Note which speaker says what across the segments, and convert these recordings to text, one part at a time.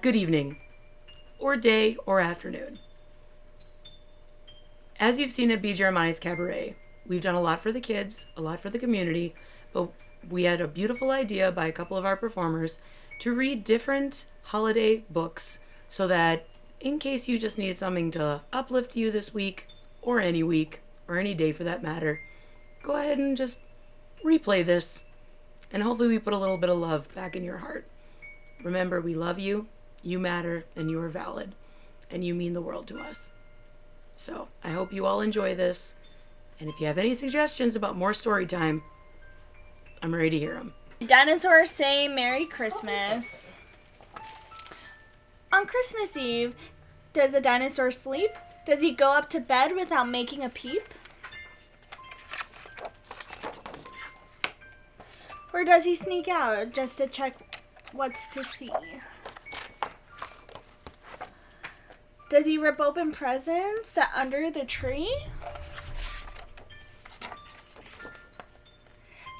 Speaker 1: Good evening, or day, or afternoon. As you've seen at BJ Armani's Cabaret, we've done a lot for the kids, a lot for the community, but we had a beautiful idea by a couple of our performers to read different holiday books so that in case you just need something to uplift you this week, or any day for that matter, go ahead and just replay this, and hopefully we put a little bit of love back in your heart. Remember, we love you, you matter, and you are valid, and you mean the world to us. So, I hope you all enjoy this, and if you have any suggestions about more story time, I'm ready to hear them.
Speaker 2: Dinosaurs say Merry Christmas. On Christmas Eve, does a dinosaur sleep? Does he go up to bed without making a peep? Or does he sneak out just to check what's to see? Does he rip open presents under the tree?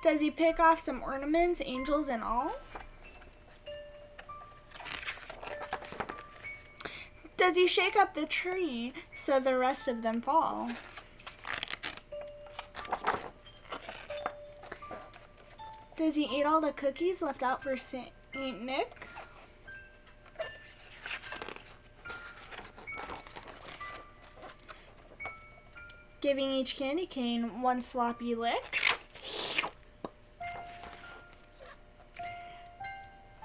Speaker 2: Does he pick off some ornaments, angels and all? Does he shake up the tree so the rest of them fall? Does he eat all the cookies left out for Saint Nick? Giving each candy cane one sloppy lick?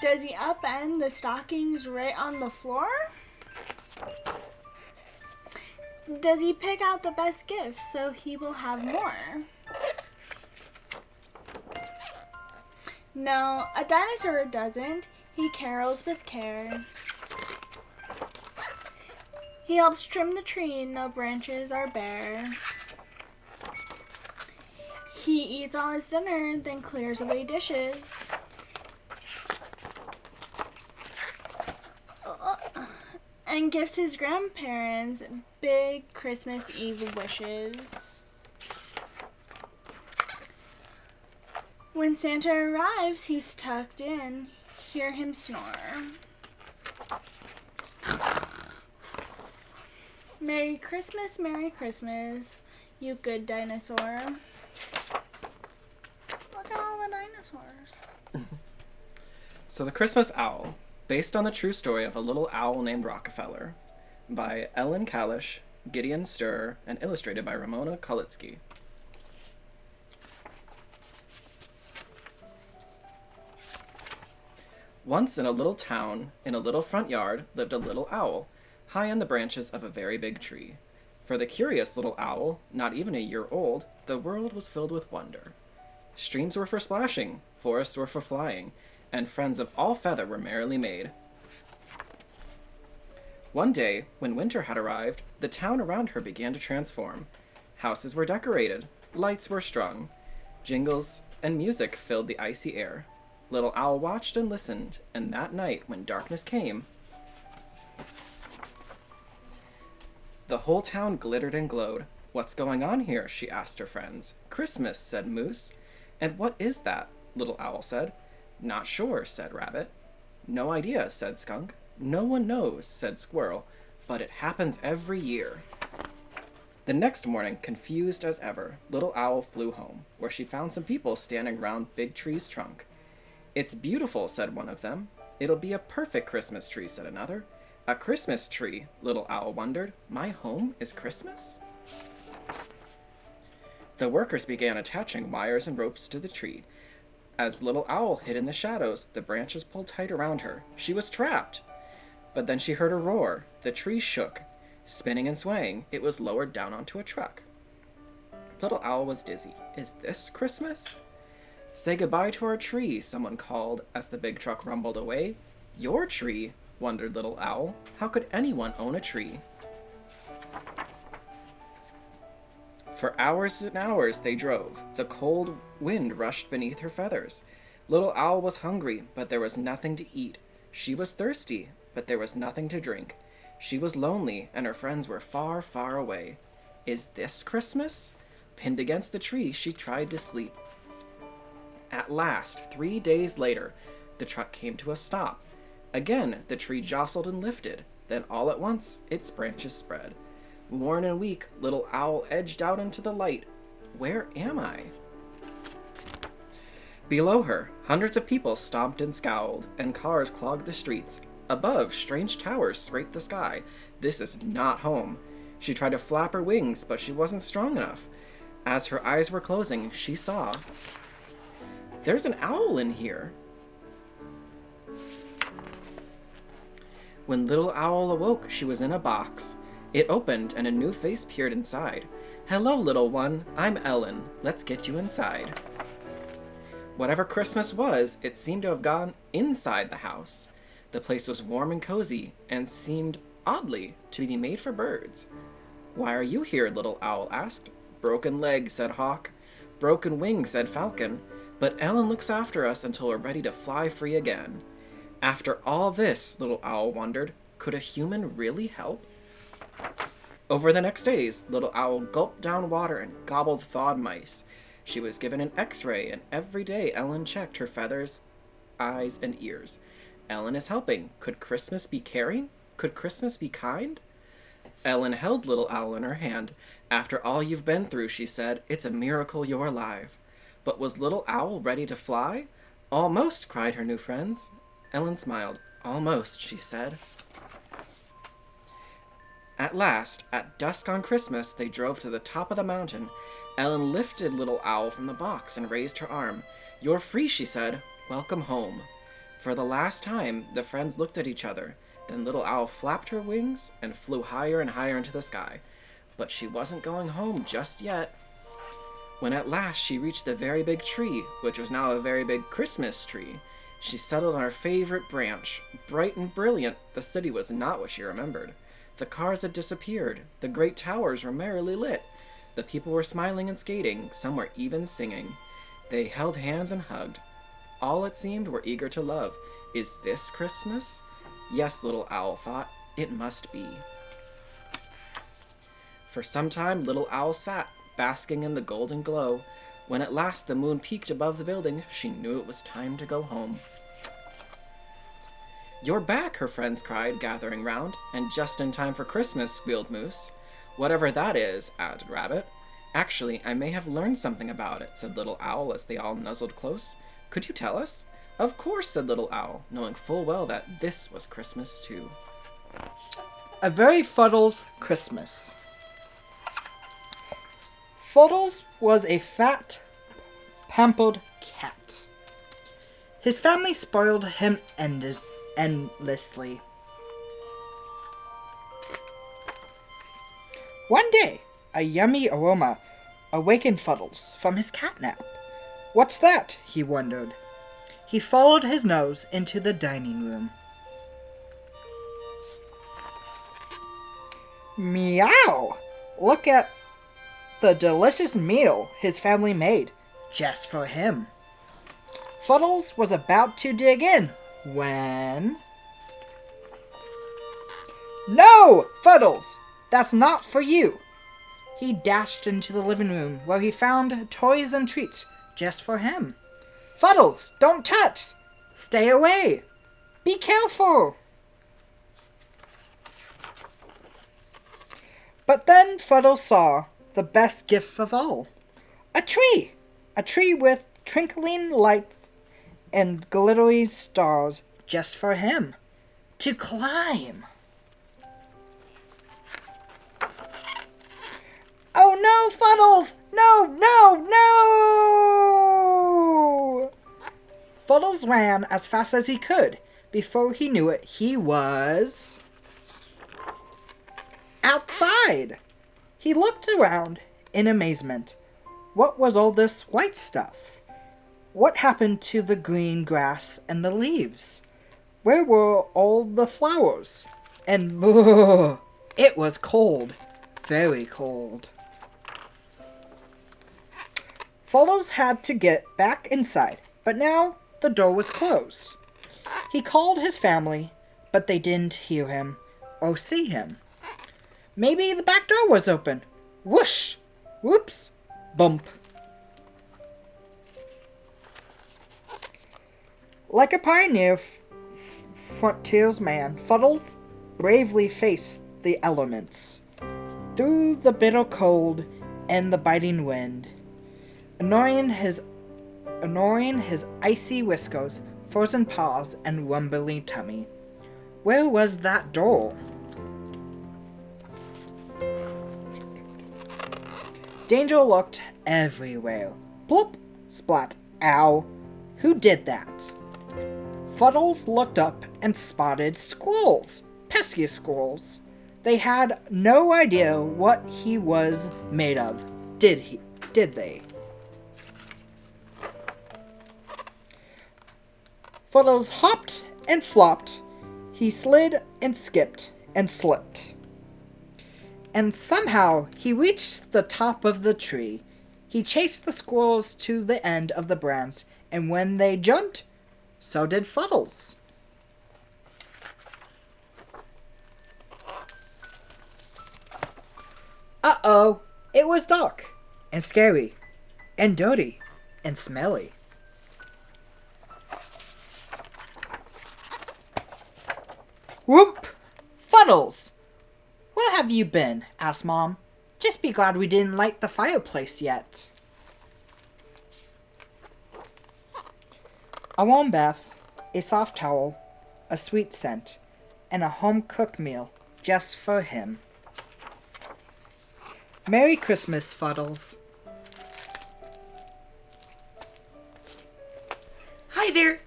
Speaker 2: Does he upend the stockings right on the floor? Does he pick out the best gifts so he will have more? No, a dinosaur doesn't. He carols with care. He helps trim the tree, no branches are bare. He eats all his dinner, then clears away dishes. And gives his grandparents big Christmas Eve wishes. When Santa arrives, he's tucked in. Hear him snore. Merry Christmas, you good dinosaur. Look at all the dinosaurs.
Speaker 3: So The Christmas Owl, based on the true story of a little owl named Rockefeller, by Ellen Kalish, Gideon Sterer, and illustrated by Ramona Kaulitzki. Once in a little town, in a little front yard, lived a little owl, high in the branches of a very big tree. For the curious little owl, not even a year old, the world was filled with wonder. Streams were for splashing, forests were for flying, and friends of all feather were merrily made. One day, when winter had arrived, the town around her began to transform. Houses were decorated, lights were strung, jingles and music filled the icy air. Little Owl watched and listened, and that night, when darkness came, the whole town glittered and glowed. "What's going on here?" she asked her friends. "Christmas," said Moose. "And what is that?" Little Owl said. "Not sure," said Rabbit. "No idea," said Skunk. "No one knows," said Squirrel, "but it happens every year." The next morning, confused as ever, Little Owl flew home, where she found some people standing round Big Tree's trunk. "It's beautiful," said one of them. "It'll be a perfect Christmas tree," said another. "A Christmas tree?" Little Owl wondered. "My home is Christmas?" The workers began attaching wires and ropes to the tree. As Little Owl hid in the shadows, the branches pulled tight around her. She was trapped! But then she heard a roar. The tree shook. Spinning and swaying, it was lowered down onto a truck. Little Owl was dizzy. "Is this Christmas?" "Say goodbye to our tree," someone called as the big truck rumbled away. "Your tree?" wondered Little Owl. "How could anyone own a tree?" For hours and hours they drove. The cold wind rushed beneath her feathers. Little Owl was hungry, but there was nothing to eat. She was thirsty, but there was nothing to drink. She was lonely, and her friends were far, far away. Is this Christmas? Pinned against the tree, she tried to sleep. At last, 3 days later, the truck came to a stop. Again, the tree jostled and lifted. Then all at once, its branches spread. Worn and weak, little owl edged out into the light. Where am I? Below her, hundreds of people stomped and scowled, and cars clogged the streets. Above, strange towers scraped the sky. This is not home. She tried to flap her wings, but she wasn't strong enough. As her eyes were closing, she saw... There's an owl in here. When little owl awoke, she was in a box. It opened, and a new face peered inside. Hello, little one. I'm Ellen. Let's get you inside. Whatever Christmas was, it seemed to have gone inside the house. The place was warm and cozy, and seemed, oddly, to be made for birds. Why are you here? Little owl asked. Broken leg, said hawk. Broken wing, said falcon. But Ellen looks after us until we're ready to fly free again. After all this, little owl wondered, could a human really help? Over the next days, little owl gulped down water and gobbled thawed mice. She was given an x-ray, and every day Ellen checked her feathers, eyes, and ears. Ellen is helping. Could Christmas be caring? Could Christmas be kind? Ellen held little owl in her hand. After all you've been through, she said, it's a miracle you're alive. But was little owl ready to fly? Almost, cried her new friends. Ellen smiled. Almost, she said. At last, at dusk on Christmas, they drove to the top of the mountain. Ellen lifted little owl from the box and raised her arm. You're free, she said. Welcome home. For the last time, the friends looked at each other. Then little owl flapped her wings and flew higher and higher into the sky. But she wasn't going home just yet. When at last she reached the very big tree, which was now a very big Christmas tree, she settled on her favorite branch. Bright and brilliant, the city was not what she remembered. The cars had disappeared. The great towers were merrily lit. The people were smiling and skating. Some were even singing. They held hands and hugged. All, it seemed, were eager to love. Is this Christmas? Yes, little owl thought. It must be. For some time, little owl sat, basking in the golden glow. When at last the moon peeked above the building, she knew it was time to go home. You're back, her friends cried, gathering round. And just in time for Christmas, squealed Moose. Whatever that is, added Rabbit. Actually, I may have learned something about it, said Little Owl as they all nuzzled close. Could you tell us? Of course, said Little Owl, knowing full well that this was Christmas too.
Speaker 4: A very Fuddles Christmas. Fuddles was a fat, pampered cat. His family spoiled him endlessly. One day, a yummy aroma awakened Fuddles from his catnap. What's that? He wondered. He followed his nose into the dining room. Meow! Look at the delicious meal his family made just for him. Fuddles was about to dig in when... No, Fuddles! That's not for you! He dashed into the living room where he found toys and treats just for him. Fuddles, don't touch! Stay away! Be careful! But then Fuddles saw the best gift of all. A tree! A tree with twinkling lights and glittery stars just for him to climb. Oh no, Fuddles! No, no, no! Fuddles ran as fast as he could. Before he knew it, he was... outside! He looked around in amazement. What was all this white stuff? What happened to the green grass and the leaves? Where were all the flowers? And it was cold. Very cold. Fuddles had to get back inside, but now the door was closed. He called his family, but they didn't hear him or see him. Maybe the back door was open. Whoosh! Whoops! Bump! Like a pioneer, frontiersman Fuddles bravely faced the elements. Through the bitter cold and the biting wind, ignoring his icy whiskers, frozen paws, and rumbling tummy. Where was that door? Danger looked everywhere. Plop! Splat! Ow! Who did that? Fuddles looked up and spotted squirrels. Pesky squirrels. They had no idea what he was made of, did they? Fuddles hopped and flopped. He slid and skipped and slipped. And somehow he reached the top of the tree. He chased the squirrels to the end of the branch, and when they jumped, so did Fuddles. Uh-oh, it was dark, and scary, and dirty, and smelly. Whoop! Fuddles! Where have you been? Asked Mom. Just be glad we didn't light the fireplace yet. A warm bath, a soft towel, a sweet scent, and a home-cooked meal just for him. Merry Christmas, Fuddles.
Speaker 1: Hi there.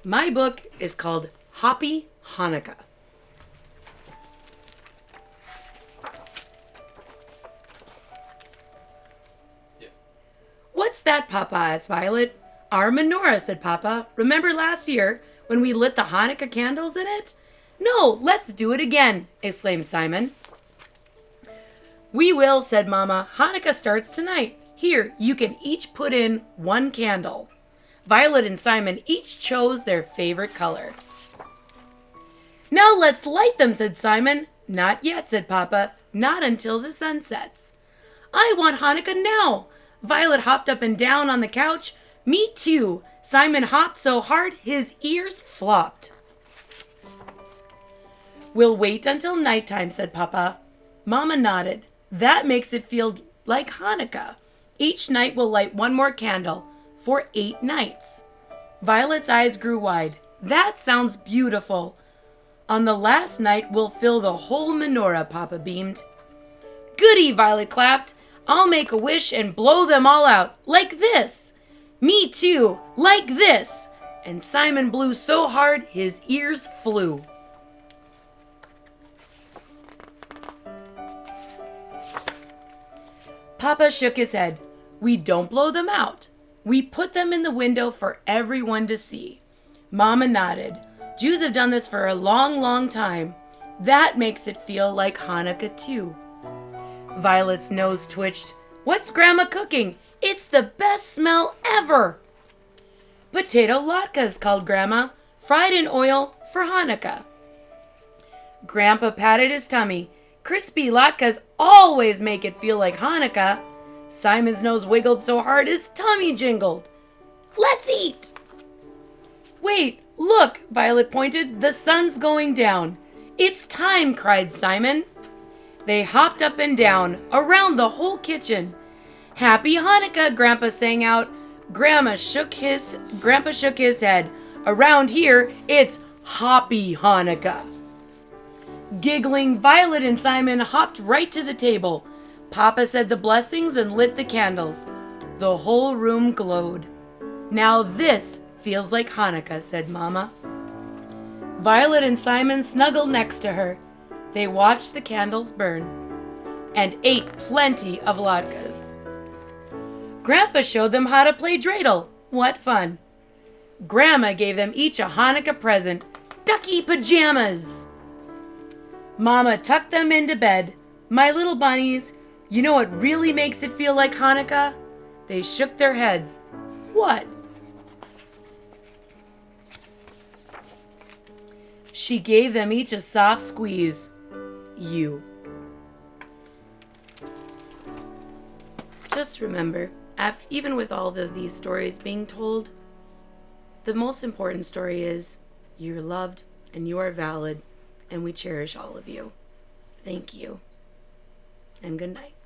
Speaker 1: My book is called Hoppy Hanukkah. What's that, Papa? Asked Violet. Our menorah, said Papa. Remember last year when we lit the Hanukkah candles in it? No, let's do it again, exclaimed Simon. We will, said Mama. Hanukkah starts tonight. Here, you can each put in one candle. Violet and Simon each chose their favorite color. Now let's light them, said Simon. Not yet, said Papa. Not until the sun sets. I want Hanukkah now. Violet hopped up and down on the couch. Me too. Simon hopped so hard his ears flopped. We'll wait until nighttime, said Papa. Mama nodded. That makes it feel like Hanukkah. Each night we'll light one more candle for 8 nights. Violet's eyes grew wide. That sounds beautiful. On the last night we'll fill the whole menorah, Papa beamed. Goody, Violet clapped. I'll make a wish and blow them all out, like this. Me too, like this. And Simon blew so hard his ears flew. Papa shook his head. We don't blow them out. We put them in the window for everyone to see. Mama nodded. Jews have done this for a long, long time. That makes it feel like Hanukkah too. Violet's nose twitched. What's Grandma cooking? It's the best smell ever. Potato latkes, called Grandma, fried in oil for Hanukkah. Grandpa patted his tummy. Crispy latkes always make it feel like Hanukkah. Simon's nose wiggled so hard his tummy jingled. Let's eat! Wait, look, Violet pointed. The sun's going down. It's time, cried Simon. They hopped up and down, around the whole kitchen. Happy Hanukkah, Grandpa sang out. Grandpa shook his head. Around here, it's Hoppy Hanukkah. Giggling, Violet and Simon hopped right to the table. Papa said the blessings and lit the candles. The whole room glowed. Now this feels like Hanukkah, said Mama. Violet and Simon snuggled next to her. They watched the candles burn and ate plenty of latkes. Grandpa showed them how to play dreidel. What fun. Grandma gave them each a Hanukkah present, ducky pajamas. Mama tucked them into bed. My little bunnies, you know what really makes it feel like Hanukkah? They shook their heads. What? She gave them each a soft squeeze. You. Just remember, even with all of these stories being told, the most important story is you're loved and you are valid, and we cherish all of you. Thank you, and good night.